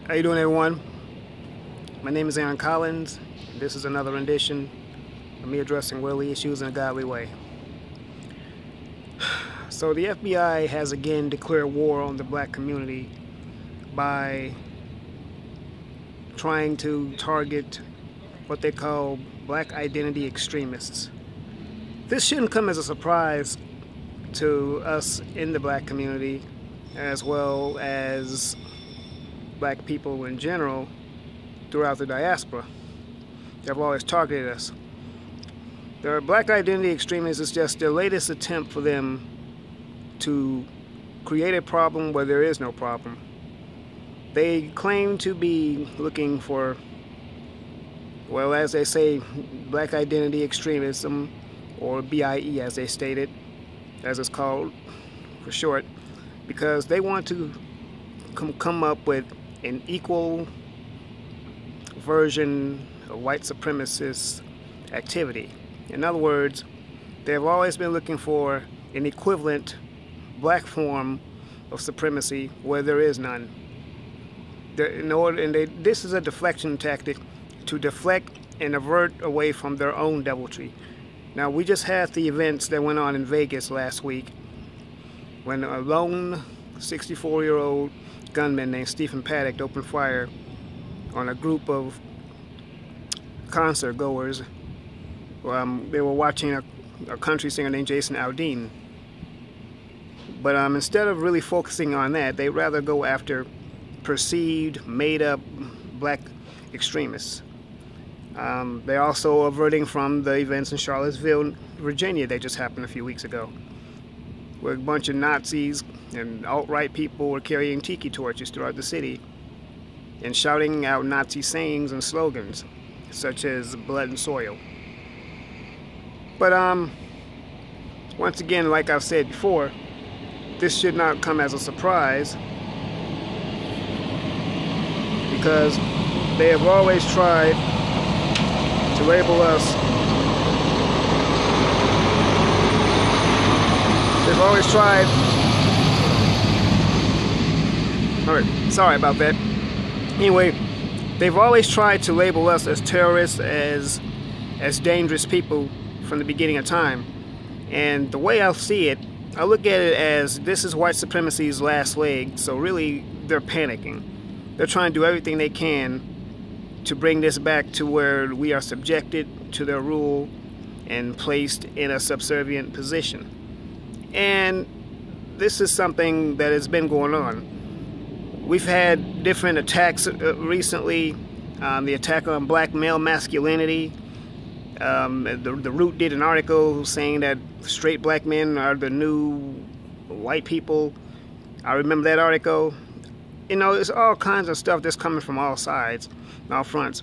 How you doing, everyone? My name is Aaron Collins. This is another rendition of me addressing worldly issues in a godly way. So the FBI has again declared war on the black community by trying to target what they call black identity extremists. This shouldn't come as a surprise to us in the black community, as well as black people in general throughout the diaspora. They've always targeted us. The black identity extremists is just the latest attempt for them to create a problem where there is no problem. They claim to be looking for, well, as they say, black identity extremism, or BIE as they stated, as it's called for short, because they want to come up with an equal version of white supremacist activity. In other words, they've always been looking for an equivalent black form of supremacy where there is none. This is a deflection tactic to deflect and avert away from their own deviltry. Now, we just had the events that went on in Vegas last week when a lone 64-year-old gunman named Stephen Paddock opened fire on a group of concert goers. They were watching a country singer named Jason Aldean. But instead of really focusing on that, they rather go after perceived, made-up black extremists. They're also averting from the events in Charlottesville, Virginia that just happened a few weeks ago, where a bunch of Nazis and alt-right people were carrying tiki torches throughout the city and shouting out Nazi sayings and slogans, such as blood and soil. But once again, like I've said before, this should not come as a surprise, because they have always tried to label us. They've always tried. Alright, sorry about that. Anyway, they've always tried to label us as terrorists, as dangerous people from the beginning of time. And the way I see it, I look at it as this is white supremacy's last leg, so really they're panicking. They're trying to do everything they can to bring this back to where we are subjected to their rule and placed in a subservient position. And this is something that has been going on. We've had different attacks recently. The attack on black male masculinity. The Root did an article saying that straight black men are the new white people. I remember that article. You know, it's all kinds of stuff that's coming from all sides, all fronts.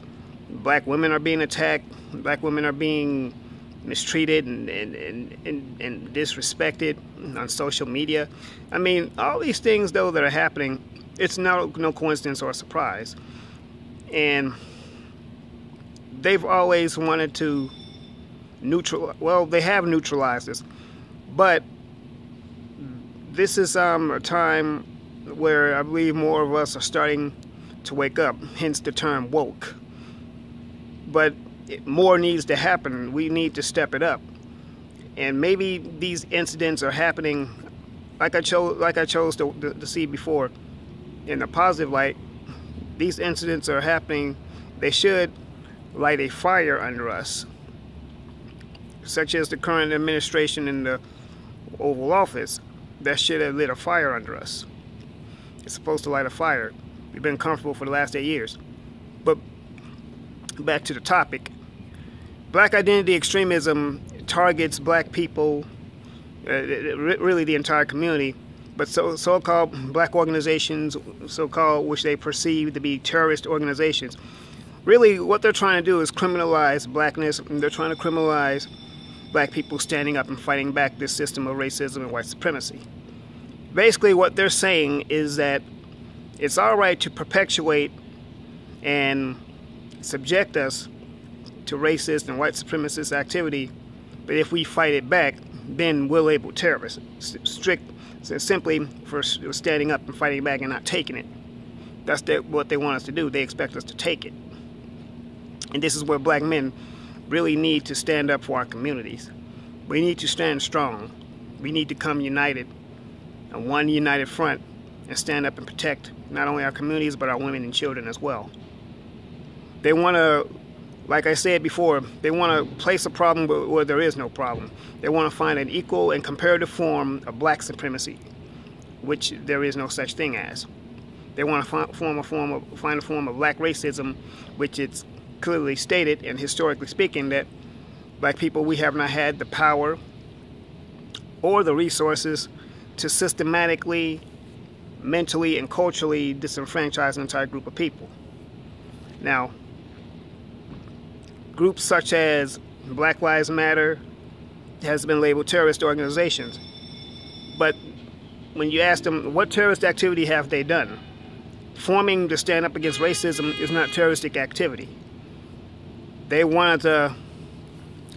Black women are being attacked. Black women are being mistreated and disrespected on social media. I mean, all these things, though, that are happening, it's no coincidence or a surprise. And they've always wanted to they have neutralized this. But this is a time where I believe more of us are starting to wake up, hence the term woke. But more needs to happen. We need to step it up. And maybe these incidents are happening like I chose to see before, in a positive light. These incidents are happening. They should light a fire under us, such as the current administration in the Oval Office. That should have lit a fire under us. It's supposed to light a fire. We've been comfortable for the last 8 years. But back to the topic. Black identity extremism targets black people, really the entire community, but so-called black organizations, so-called, which they perceive to be terrorist organizations. Really, what they're trying to do is criminalize blackness, and they're trying to criminalize black people standing up and fighting back this system of racism and white supremacy. Basically, what they're saying is that it's all right to perpetuate and subject us to racist and white supremacist activity, but if we fight it back, then we'll label terrorists. Simply for standing up and fighting back and not taking it. That's what they want us to do. They expect us to take it. And this is where black men really need to stand up for our communities. We need to stand strong. We need to come united on one united front and stand up and protect not only our communities but our women and children as well. They want to, like I said before, they want to place a problem where there is no problem. They want to find an equal and comparative form of black supremacy, which there is no such thing as. They want to find a form of black racism, which it's clearly stated and historically speaking that black people, we have not had the power or the resources to systematically, mentally, and culturally disenfranchise an entire group of people. Now, groups such as Black Lives Matter has been labeled terrorist organizations. But when you ask them, what terrorist activity have they done? Forming to stand up against racism is not terroristic activity. They wanted to,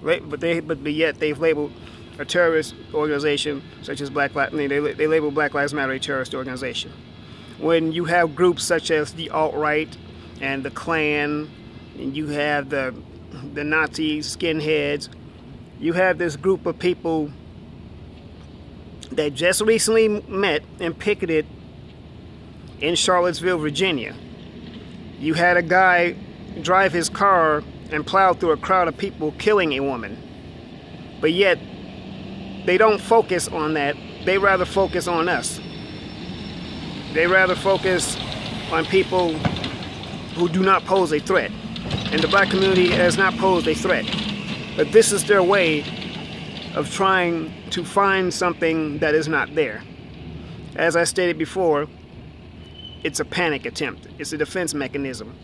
but yet they've labeled a terrorist organization such as they label Black Lives Matter a terrorist organization. When you have groups such as the alt-right and the Klan, and you have the Nazi skinheads, you have this group of people that just recently met and picketed in Charlottesville, Virginia. You had a guy drive his car and plow through a crowd of people killing a woman. But yet, they don't focus on that. They rather focus on us. They rather focus on people who do not pose a threat. And the black community has not posed a threat. But this is their way of trying to find something that is not there. As I stated before, it's a panic attempt. It's a defense mechanism.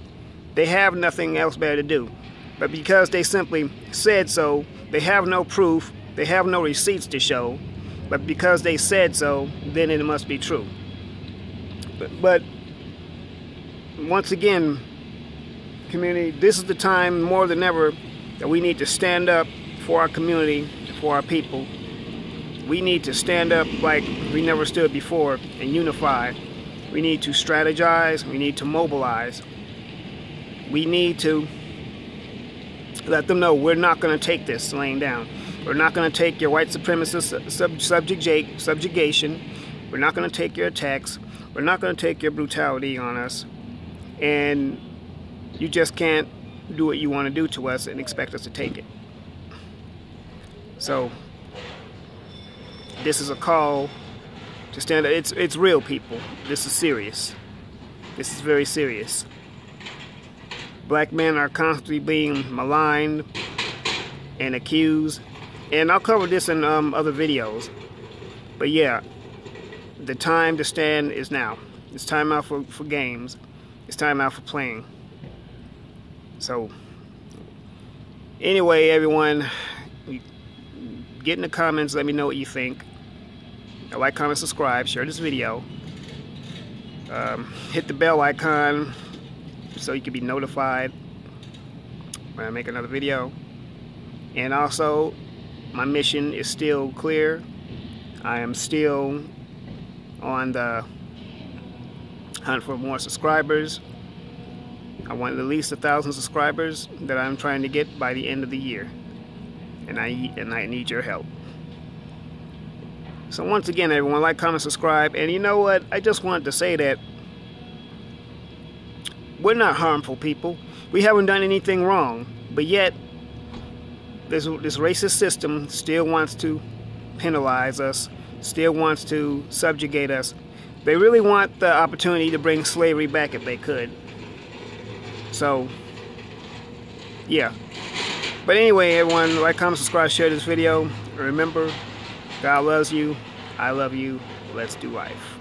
They have nothing else better to do. But because they simply said so, they have no proof, they have no receipts to show, but because they said so, then it must be true. But once again, community, this is the time more than ever that we need to stand up for our community, for our people. We need to stand up like we never stood before and unify. We need to strategize, we need to mobilize. We need to let them know we're not going to take this laying down. We're not going to take your white supremacist subjugation. We're not going to take your attacks. We're not going to take your brutality on us. And you just can't do what you want to do to us and expect us to take it. So, this is a call to stand up. It's real, people. This is serious. This is very serious. Black men are constantly being maligned and accused. And I'll cover this in other videos. But yeah, the time to stand is now. It's time out for games. It's time out for playing. So, anyway, everyone, get in the comments. Let me know what you think. Like, comment, subscribe, share this video. Hit the bell icon so you can be notified when I make another video. And also, my mission is still clear. I am still on the hunt for more subscribers. I want at least 1,000 subscribers that I'm trying to get by the end of the year. And I need your help. So once again, everyone, like, comment, subscribe. And you know what? I just wanted to say that we're not harmful people. We haven't done anything wrong. But yet, this racist system still wants to penalize us, still wants to subjugate us. They really want the opportunity to bring slavery back if they could. So, yeah. But anyway, everyone, like, comment, subscribe, share this video. Remember, God loves you. I love you. Let's do life.